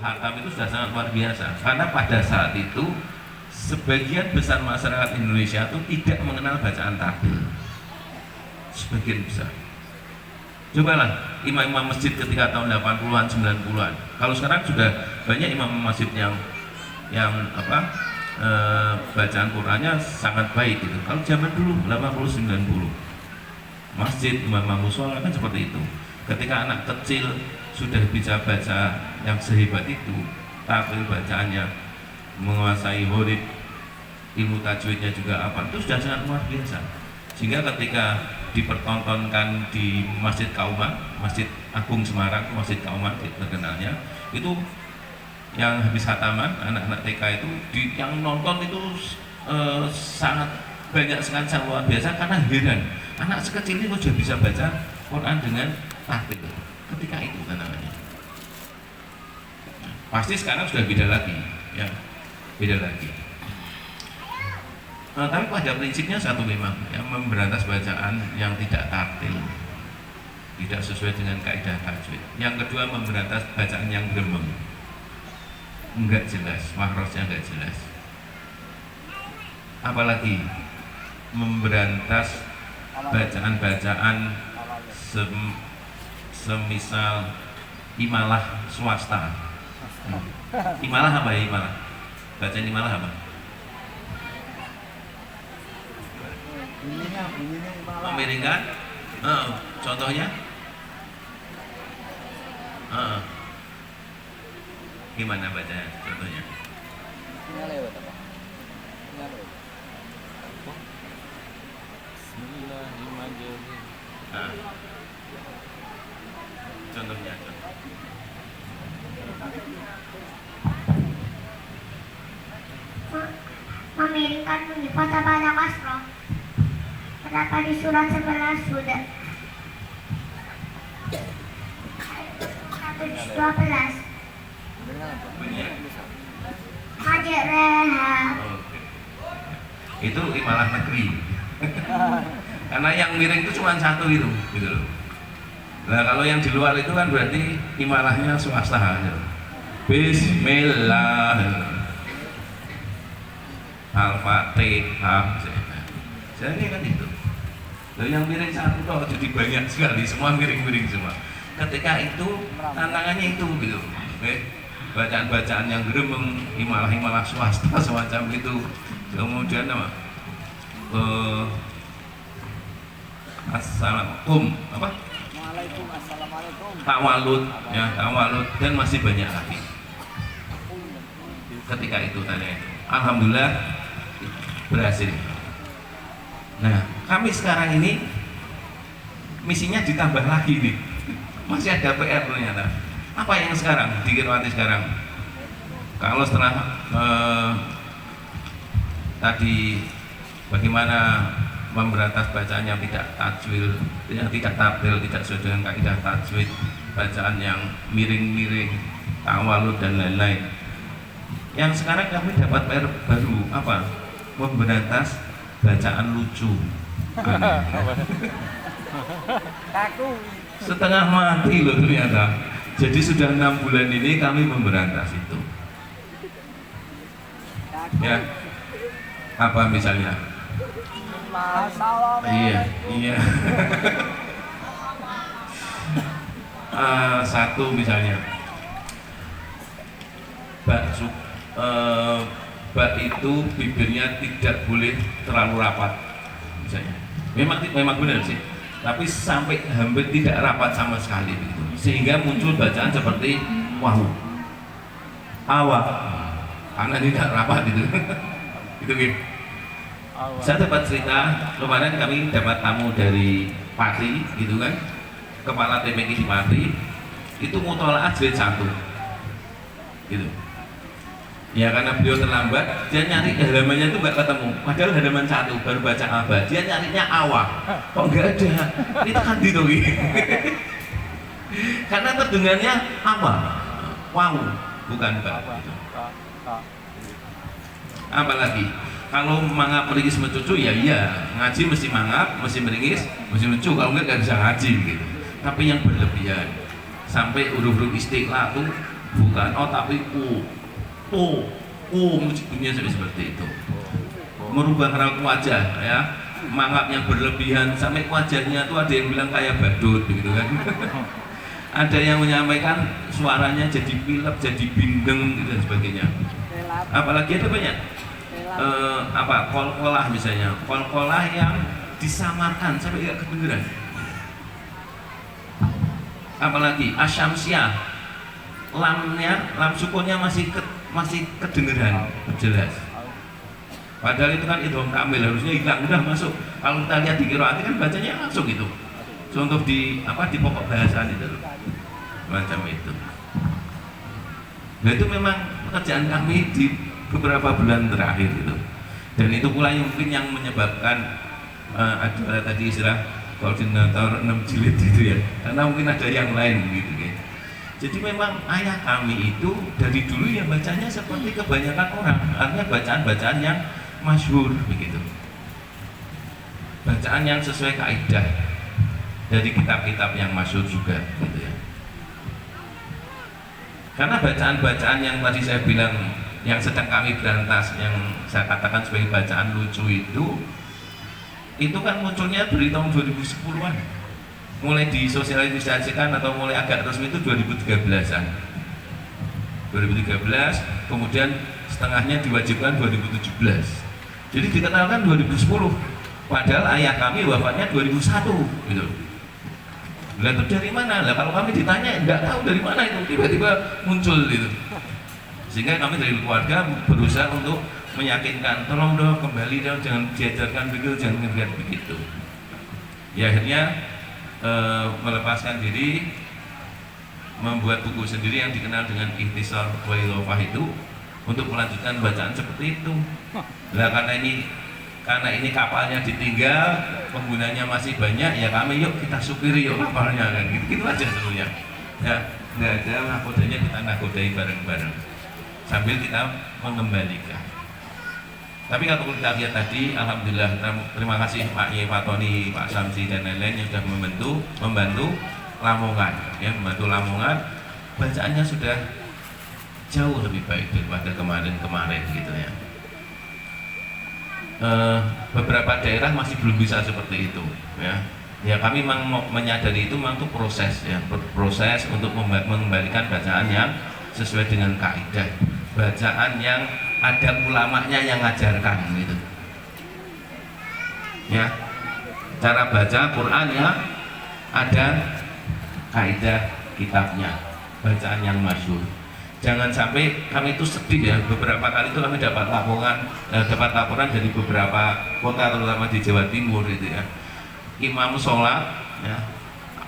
Hatam itu sudah sangat luar biasa karena pada saat itu sebagian besar masyarakat Indonesia itu tidak mengenal bacaan takbir, sebagian besar. Cobalah imam-imam masjid ketika tahun 80-an, 90-an. Kalau sekarang sudah banyak imam masjid yang bacaan Qurannya sangat baik gitu. Kalau zaman dulu 80 90 masjid imam musola kan seperti itu. Ketika anak kecil sudah bisa baca yang sehebat itu, tampil bacaannya, menguasai huruf, ilmu tajwidnya juga apa, itu sudah sangat luar biasa. Sehingga ketika dipertontonkan di Masjid Kauman, Masjid Agung Semarang, Masjid Kauman terkenalnya, itu yang habis khataman anak-anak TK itu yang nonton itu sangat banyak sekali, sangat luar biasa karena heran anak sekecil ini sudah bisa baca Quran dengan takbir ketika itu kan namanya. Pasti sekarang sudah beda lagi, ya beda lagi. Tapi pada prinsipnya satu memang, yang memberantas bacaan yang tidak tartil, tidak sesuai dengan kaidah tajwid. Yang kedua memberantas bacaan yang gremeng, enggak jelas, makrosnya enggak jelas. Apalagi memberantas bacaan-bacaan semisal imalah swasta. Imalah apa ya imalah? Bacaan imalah apa? Bunyinya imalah. Memiringkan? Contohnya? Gimana bacanya? Contohnya? Ini lewat apa? Ini lewat. Bismillahirrahmanirrahim. Contohnya? Memiringkan bunyi kota pada kasroh. Terdapat di surat 11 sudah 112 Majereha. Itu imalah negeri. Karena yang miring itu cuma satu itu, gitu loh. Nah kalau yang di luar itu kan berarti imalahnya swasta aja. Bismillah, Al-Fatihah. Jadi kan itu. Loh, yang miring satu kok jadi banyak sekali, semua miring-miring semua. Ketika itu tantangannya itu gitu. Bacaan-bacaan yang gremeng, imalah-imalah swasta semacam itu. Kemudian apa? Assalamualaikum apa? Waalaikum assalamualaikum. Tawalud ya, tawalud dan masih banyak lagi. Ketika itu tanya itu. Alhamdulillah berhasil. Nah, kami sekarang ini misinya ditambah lagi nih. Masih ada PR ternyata. Apa yang sekarang dikirwati sekarang? Kalau setelah tadi bagaimana memberantas bacaan yang tidak tajwid, yang tidak tabel, tidak sesuai dengan kaidah tajwid, bacaan yang miring-miring, tawalud dan lain-lain. Yang sekarang kami dapat PR baru apa? Memberantas bacaan lucu. Kaku. Setengah mati loh ternyata. Jadi sudah 6 bulan ini kami memberantas itu. Ya, apa misalnya? Iya. Satu misalnya, bak itu bibirnya tidak boleh terlalu rapat, misalnya. Memang benar sih. Tapi sampai hampir tidak rapat sama sekali begitu. Sehingga muncul bacaan seperti wahu, awak, karena tidak rapat itu. Itu gitu. Saya dapat cerita kemarin kami dapat tamu dari Pati gitu kan, kepala TPQ di Pati itu mutolaah jilid 1 gitu ya, karena beliau terlambat dia nyari halamannya itu nggak ketemu, padahal halaman 1 baru baca apa, dia nyarinya awak kok nggak ada, ini tekan di tuh karena terdengarnya awak, wow bukan bak gitu. Apalagi kalau mangap meringis mencucu ya iya, ngaji mesti mangap, mesti meringis, mesti mencucu, kalau enggak bisa ngaji gitu. Tapi yang berlebihan sampai huruf-huruf istiqlal tuh bukan O tapi U bunyinya seperti itu. Merubah raut wajah ya, mangap yang berlebihan sampai wajahnya tuh ada yang bilang kayak badut begitu kan. Ada yang menyampaikan suaranya jadi pilek, jadi bindeng gitu dan sebagainya. Apalagi ada banyak kol-kolah misalnya, kol-kolah yang disamarkan sampai tidak kedengeran. Apalagi asyamsiah, lam sukunnya masih kedengeran jelas. Padahal itu kan idgham kamil harusnya hilang, udah masuk. Kalau kita lihat di qiraat kan bacanya langsung gitu. Contoh di pokok bahasa itu macam itu. Nah itu memang pekerjaan kami di beberapa bulan terakhir itu. Dan itu pula yang mungkin yang menyebabkan ada tadi istilah koordinator 6 jilid gitu ya. Karena mungkin ada yang lain gitu ya. Jadi memang ayah kami itu dari dulu ya bacanya seperti kebanyakan orang, artinya bacaan-bacaan yang masyhur begitu. Bacaan yang sesuai kaidah dari kitab-kitab yang masyhur juga gitu ya. Karena bacaan-bacaan yang tadi saya bilang yang sedang kami berantas, yang saya katakan sebagai bacaan lucu itu kan munculnya dari tahun 2010-an. Mulai disosialisasikan atau mulai agak resmi itu 2013-an. 2013, kemudian setengahnya diwajibkan 2017. Jadi dikenalkan 2010. Padahal ayah kami wafatnya 2001 gitu. Lah itu dari mana? Lah kalau kami ditanya enggak tahu dari mana itu, tiba-tiba muncul gitu. Sehingga kami dari keluarga berusaha untuk meyakinkan, tolong dong kembali dong, jangan diajarkan begitu, jangan begitu. Ya akhirnya melepaskan diri, membuat buku sendiri yang dikenal dengan Ikhtisar wa Idhofah itu untuk melanjutkan bacaan seperti itu. Nah karena ini kapalnya ditinggal, penggunanya masih banyak, ya kami yuk kita supiri yuk kapalnya kan gitu aja sebenarnya. Ya nggak ada nakodanya, kita nakodai bareng-bareng sambil kita mengembalikan. Tapi kalau kita lihat tadi, alhamdulillah, terima kasih Pak Ye, Pak Tony, Pak Samsi dan lain-lain yang sudah membantu Lamongan, ya membantu Lamongan. Bacaannya sudah jauh lebih baik daripada kemarin gitu ya. Beberapa daerah masih belum bisa seperti itu, ya. Ya kami memang menyadari itu memang itu proses ya, proses untuk mengembalikan bacaan yang sesuai dengan kaidah, bacaan yang ada ulamanya yang ngajarkan gitu. Ya, cara baca Quran ya ada kaidah kitabnya, bacaan yang masyhur. Jangan sampai kami itu sedih ya, beberapa kali itu kami dapat laporan dari beberapa kota terutama di Jawa Timur itu ya. Imam sholat ya,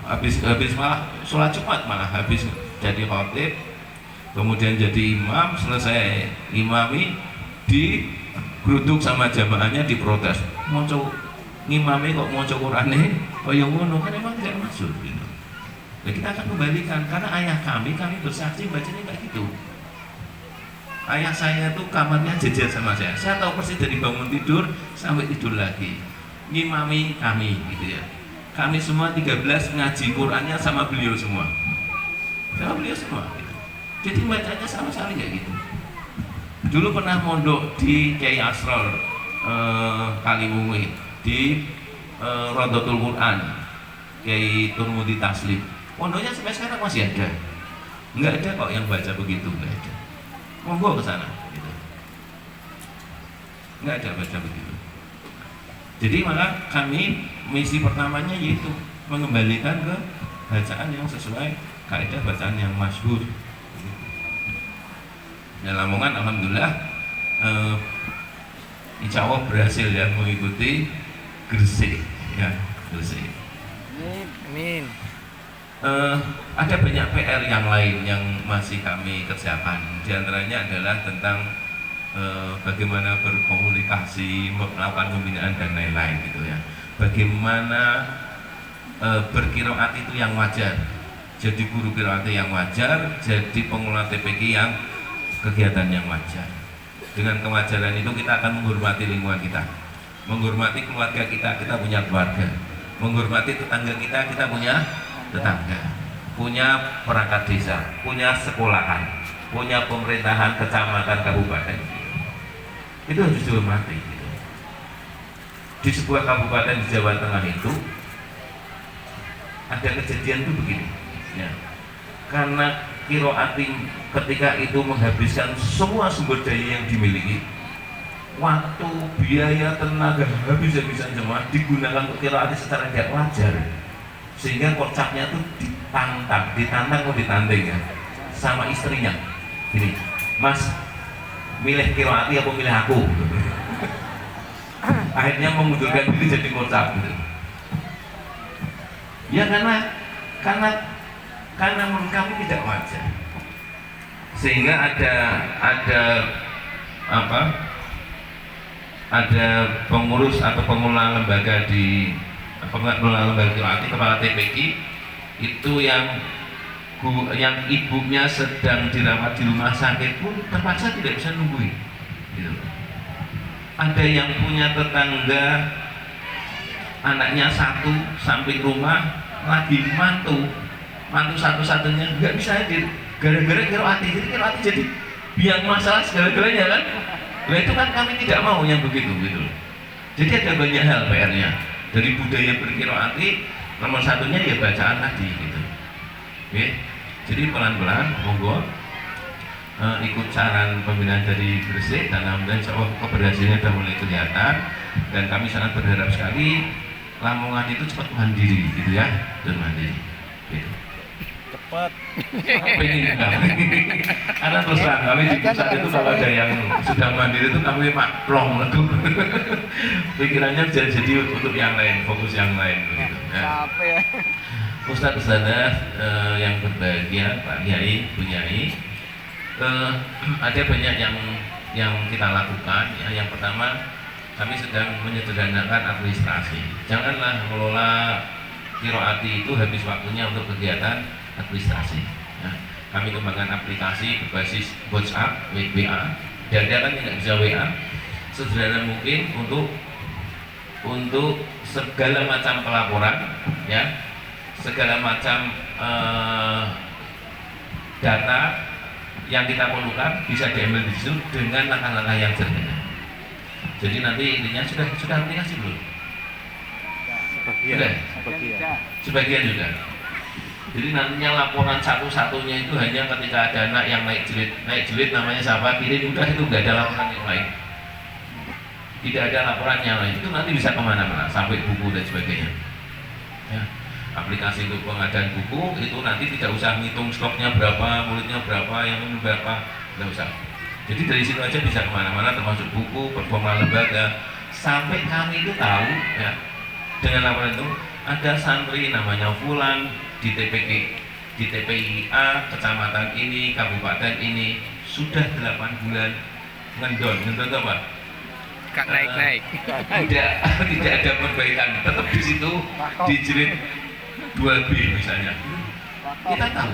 habis malah sholat Jumat malah habis jadi khotib, kemudian jadi imam, selesai imami digeruduk sama jamaahnya, diprotes. Ngimami kok mau Qur'ane kaya ngono kan emang tidak masuk gitu. Nah, kita akan kembalikan karena ayah kami bersaksi bacanya kayak gitu. Ayah saya tuh kamarnya jejer sama saya. Saya tahu persis dari bangun tidur sampai tidur lagi. Ngimami kami gitu ya. Kami semua 13 ngaji Qur'annya sama beliau semua. Sama beliau semua gitu. Jadi bacanya sama sekali kayak gitu. Dulu pernah mondok di Kiai Asrol Kaliwungu di Rodotul Quran Kiai Turmudi Taslim. Pondoknya sampai sekarang masih ada. Enggak ada kok yang baca begitu, enggak ada. Monggo ke sana gitu. Enggak ada baca begitu. Jadi maka kami misi pertamanya yaitu mengembalikan ke bacaan yang sesuai kaidah bacaan yang masyhur. Nah, Lamongan alhamdulillah insya Allah berhasil ya mengikuti Gresik ya, Gresik. Amin. Ada banyak PR yang lain yang masih kami kerjakan. Di antaranya adalah tentang bagaimana berkomunikasi, melakukan pembinaan dan lain-lain gitu ya. Bagaimana berqiraat itu yang wajar. Jadi guru qiraat yang wajar, jadi pengelola TPQ yang kegiatan yang wajar. Dengan kewajaran itu kita akan menghormati lingkungan kita, menghormati keluarga kita, kita punya keluarga, menghormati tetangga kita, kita punya tetangga. punya perangkat desa, punya sekolahan, punya pemerintahan kecamatan kabupaten. Itu harus dihormati. Gitu. Di sebuah kabupaten di Jawa Tengah itu ada kejadian itu begini. Ya. Karena Kiroatin ketika itu menghabiskan semua sumber daya yang dimiliki, waktu, biaya, tenaga habis-habisan semua digunakan untuk Kiroatin secara tidak wajar, sehingga kocaknya itu ditantang ya sama istrinya. Gini, Mas, milih Kiroati apa milih aku? Akhirnya mengundurkan diri jadi kocak gitu. Ya karena menurut kami tidak wajar, sehingga ada pengurus atau pengelola lembaga Kiroati, kepala TPQ itu yang ibunya sedang dirawat di rumah sakit pun terpaksa tidak bisa nungguin gitu. Ada yang punya tetangga anaknya satu samping rumah lagi mantu satu-satunya nggak bisa hadir gara-gara Kiroati. Jadi Kiroati jadi biang masalah segala-galanya kan. Nah itu kan kami tidak mau yang begitu gitu. Jadi ada banyak hal PR-nya dari budaya berkiroati. Nomor satunya ya bacaan tadi gitu. Oke. Jadi pelan-pelan monggo ikut saran pembinaan dari Gresik dan alhamdulillah insya Allah keberhasilannya sudah mulai kelihatan, dan kami sangat berharap sekali Lamongan itu cepat mandiri gitu ya, dan mandiri gitu. Cepat. Pengen karena terus terang kami di pusat itu kalau ada yang sudah mandiri itu kami plong itu pikirannya jadi untuk yang lain, fokus yang lain begitu ya. Ustadz yang berbahagia, Pak Kiai, Bu Nyai, ada banyak yang kita lakukan ya. Yang pertama, kami sedang menyederhanakan administrasi. Janganlah mengelola Kiroati itu habis waktunya untuk kegiatan administrasi. Nah, kami kembangkan aplikasi berbasis WhatsApp, WA. Dan dia kan tidak bisa WA. Sederhana mungkin untuk segala macam pelaporan, ya, segala macam data yang kita perlukan bisa diambil di situ dengan langkah-langkah yang sederhana. Jadi nanti intinya sudah aplikasi belum? Sebagian juga. Jadi nantinya laporan satu-satunya itu hanya ketika ada anak yang naik jelit namanya siapa, kirim, udah itu nggak ada laporan yang lain. Tidak ada laporan yang lain, itu nanti bisa kemana-mana sampai buku dan sebagainya. Ya. Aplikasi untuk pengadaan buku itu nanti tidak usah ngitung stoknya berapa, muridnya berapa, yang ini berapa, tidak usah. Jadi dari situ aja bisa kemana-mana, termasuk buku, performa lembaga, sampai kami itu tahu ya, dengan laporan itu ada santri namanya Fulan di TPI A, kecamatan ini, kabupaten ini sudah 8 bulan ngendon apa? Kak naik. Tidak ada perbaikan, tetap di situ dijerit 2B misalnya. Kita tahu.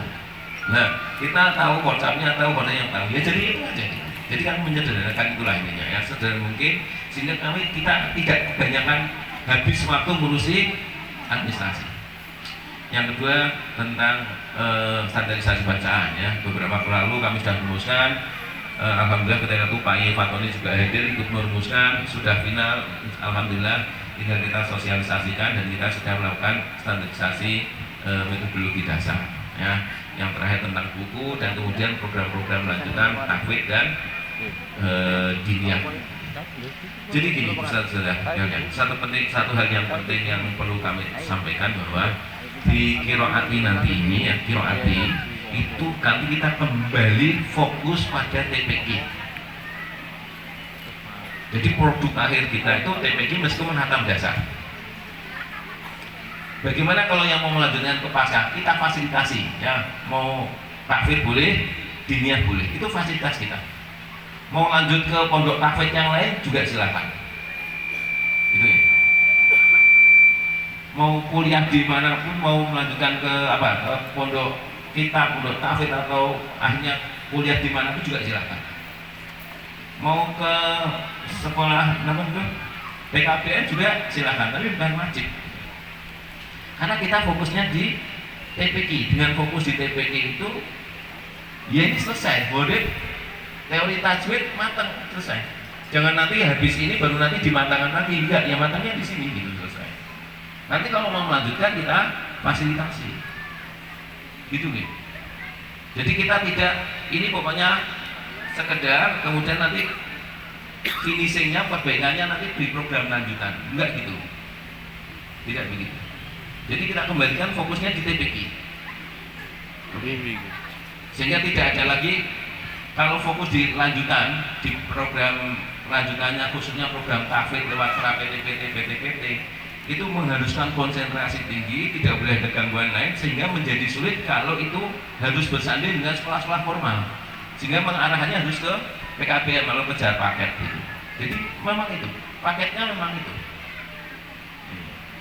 Nah, kita tahu WhatsApp-nya, tahu mana yang tahu. Ya jadi itu aja. Jadi kami menyederhanakan itulah intinya ya, sederhana mungkin, sehingga kita tidak kebanyakan habis waktu ngurusi administrasi. Yang kedua tentang standarisasi bacaan ya. Beberapa waktu lalu kami sudah merumuskan, alhamdulillah ketika itu Pak Iye Fatoni juga hadir ikut merumuskan, sudah final, alhamdulillah tinggal kita sosialisasikan dan kita sudah melakukan standarisasi metodologi dasar ya. Yang terakhir tentang buku dan kemudian program-program lanjutan tahfidz dan diniyah. Jadi gini, satu hal yang penting yang perlu kami sampaikan bahwa di Kiroati nanti ini ya, Kiroati itu nanti kita kembali fokus pada TPQ. Jadi produk akhir kita itu TPQ meskipun hatam dasar. Bagaimana kalau yang mau melanjutkan ke pasca, kita fasilitasi ya, mau tahfidz boleh, diniyah boleh, itu fasilitas kita. Mau lanjut ke pondok tahfidz yang lain juga silakan. Itu ya. Mau kuliah di manapun, mau melanjutkan ke pondok kita, pondok tahfidz atau akhirnya kuliah di manapun juga silakan. Mau ke sekolah PKBN juga silakan, tapi bukan wajib. Karena kita fokusnya di TPQ. Dengan fokus di TPQ itu, ya ini selesai. Boleh teori tajwid matang, selesai. Jangan nanti habis ini baru nanti dimatangkan lagi, enggak, ya matangnya di sini gitu, selesai. Nanti kalau mau melanjutkan kita fasilitasi, gitu nih. Jadi kita tidak, ini pokoknya sekedar kemudian nanti finishingnya, perbaikannya nanti di program lanjutan, enggak gitu, tidak begitu. Jadi kita kembalikan fokusnya di TPQ, sehingga tidak ada lagi kalau fokus di lanjutan, di program lanjutannya khususnya program tahfidz lewat PTPT, PTPT itu mengharuskan konsentrasi tinggi, tidak boleh ada gangguan lain, sehingga menjadi sulit kalau itu harus bersanding dengan sekolah-sekolah formal, sehingga pengarahannya harus ke PKBM lalu kejar paket gitu. Jadi memang itu paketnya, memang itu.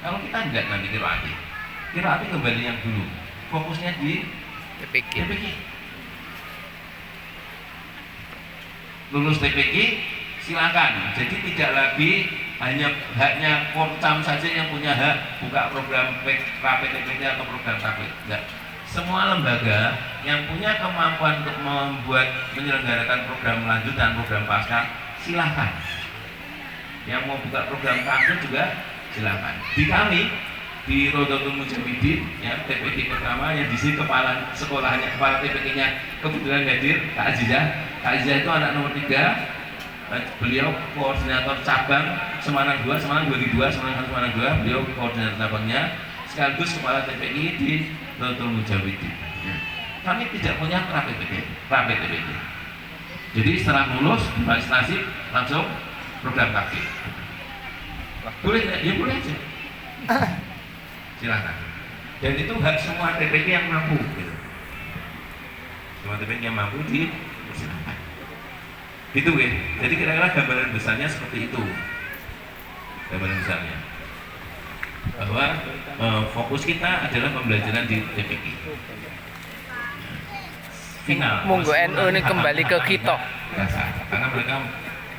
Kalau kita enggak nanti kira-kira kembali yang dulu, fokusnya di TPQ. Lulus TPQ silakan. Jadi tidak lagi hanya haknya Korcam saja yang punya hak buka program PTPT atau program tahfidz. Enggak. Semua lembaga yang punya kemampuan untuk membuat menyelenggarakan program lanjutan, program pasca, silakan. Yang mau buka program tahfidz juga silakan. Di kami di Rodotul Mujahidin, ya, TPQ pertama yang di sini kepala sekolahnya, kepala TPQ-nya kebetulan hadir, Kak Azizah. Kak Azizah itu anak nomor 3. Beliau koordinator cabang Semarang 2, Semarang 22, Semarang 2. Beliau koordinator cabangnya sekaligus kepala TPQ di Rodotul Mujahidin. Kami tidak punya pra-PTPT. Jadi setelah lulus fasilitasi langsung program tahfidz. Boleh, ya boleh aja. Silakan. Dan itu hak semua TPQ yang mampu gitu. Semua TPQ yang mampu silakan. Gitu ya. Jadi kira-kira gambaran besarnya seperti itu. Gambaran besarnya bahwa fokus kita adalah pembelajaran di TPQ. Final. Monggo NU ini kembali ke kita. Karena mereka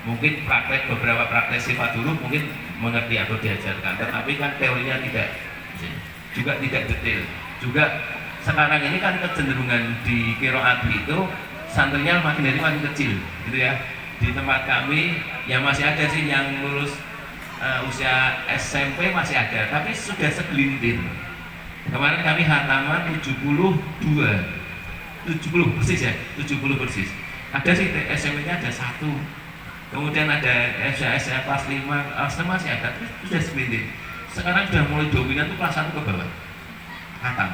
mungkin beberapa praktek sifat dulu mungkin mengerti atau diajarkan, tetapi kan teorinya juga tidak detail. Juga sekarang ini kan kecenderungan di qiraat itu santrinya makin dari makin kecil, gitu ya. Di tempat kami yang masih ada sih yang lulus usia SMP masih ada, tapi sudah segelintir. Kemarin kami hataman 70 persis ya, 70 persis. Ada sih SMP-nya ada 1. Kemudian ada SMA kelas 5 masih ada, terus sudah segelintir. Sekarang sudah mulai dominan tuh kelas 1 ke bawah, khatam.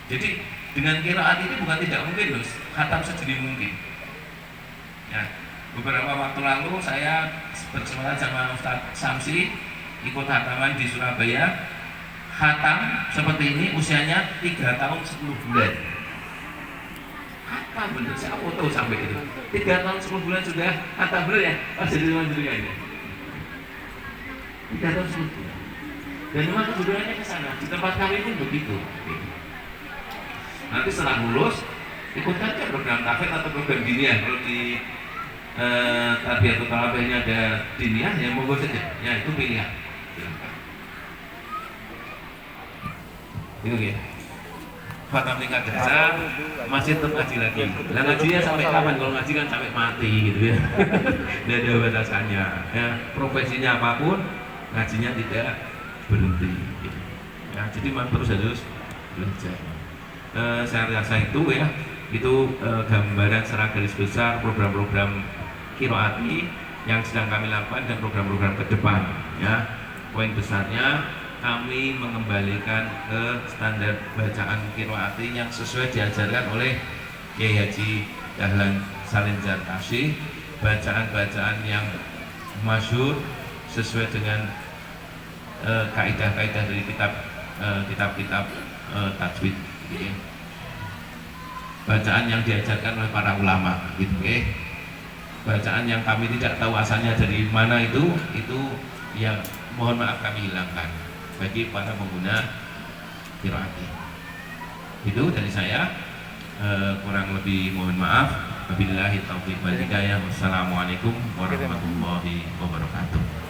Jadi dengan qiraat ini bukan tidak mungkin loh, khatam sedini mungkin. Ya, beberapa waktu lalu saya bersama sama Ustadz Samsi ikut khataman di Surabaya. Khatam seperti ini usianya 3 tahun 10 bulan. Khatam bener, saya foto sampai itu. 3 tahun 10 bulan sudah khatam bener ya, pas jadi mandirinya ini. 3 tahun 10 bulan. Dan memang kejujurannya ke sana. Di tempat kami pun begitu. Nanti setelah lulus ikutkan ke program tahfidz atau program diniyah. Kalau di Tarbiyah atau Talabahnya ada diniyah, ya monggo saja. Ya itu pilihan. Itu ya. Khatam tingkat dasar masih tetap ngaji lagi. Dan ngajinya sampai kapan? Kalau ngaji kan sampai mati gitu ya. Tidak ada batasannya. Ya, profesinya apapun, ngajinya tidak berhenti. Gitu. Ya, jadi memang terus harus belajar. Saya rasa itu ya, itu gambaran secara garis besar program-program qiraati yang sedang kami lakukan dan program-program ke depan. Ya, poin besarnya kami mengembalikan ke standar bacaan qiraati yang sesuai diajarkan oleh Kiai Haji Dahlan Salim Zarkashi, bacaan-bacaan yang masyhur sesuai dengan kaidah-kaidah dari kitab-kitab tajwid, gitu ya. Bacaan yang diajarkan oleh para ulama, gitu ya. Bacaan yang kami tidak tahu asalnya dari mana itu yang mohon maaf kami hilangkan bagi para pengguna qiraati. Itu dari saya, kurang lebih mohon maaf. Wabillahi taufiq wal hidayah. Wassalamualaikum warahmatullahi wabarakatuh.